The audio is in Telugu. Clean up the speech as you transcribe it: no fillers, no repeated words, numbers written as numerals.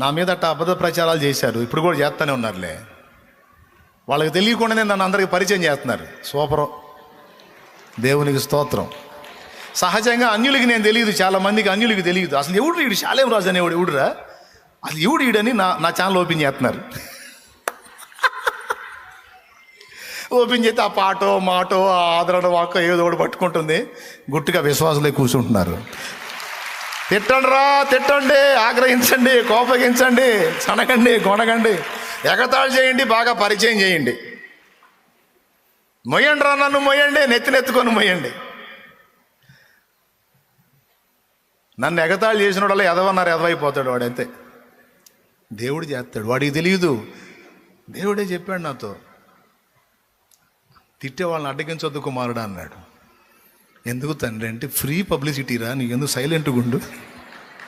నా మీద అట్ట అబద్ధ ప్రచారాలు చేశారు, ఇప్పుడు కూడా చేస్తూనే ఉన్నారులే. వాళ్ళకి తెలియకుండానే నన్ను అందరికీ పరిచయం చేస్తున్నారు. సూపరు, దేవునికి స్తోత్రం. సహజంగా అన్యులకి నేను తెలియదు, చాలామందికి అన్యులకి తెలియదు. అసలు ఎవడు వీడు, శాలేం రాజు అనేవాడు ఎవడురా, అసలు ఎవడు వీడని నా ఛానల్ ఓపెన్ చేస్తున్నారు. ఓపెన్ చేస్తే ఆ పాటో మాటో ఆదరణ వాకో ఏదో ఒకటి పట్టుకుంటుంది, గుట్టుగా విశ్వాసులే కూర్చుంటున్నారు. తిట్టండి, ఆగ్రహించండి, కోపగించండి, సనగండి, గొనగండి, ఎగతాళి చేయండి, బాగా పరిచయం చేయండి. మొయ్యండి, నన్ను మొయ్యండి, నెత్తినెత్తుకొని మొయ్యండి. నన్ను ఎగతాళి చేసిన వాడు ఎదవన్నారు, ఎదవైపోతాడు వాడు, అంతే. దేవుడు చేస్తాడు, వాడికి తెలియదు. దేవుడే చెప్పాడు నాతో, తిట్టే వాళ్ళని అడ్డగించొద్దు కుమారుడా అన్నాడు. ఎందుకు తండ్రి అంటే, ఫ్రీ పబ్లిసిటీరా, నీకు ఎందుకు సైలెంట్గా ఉండు.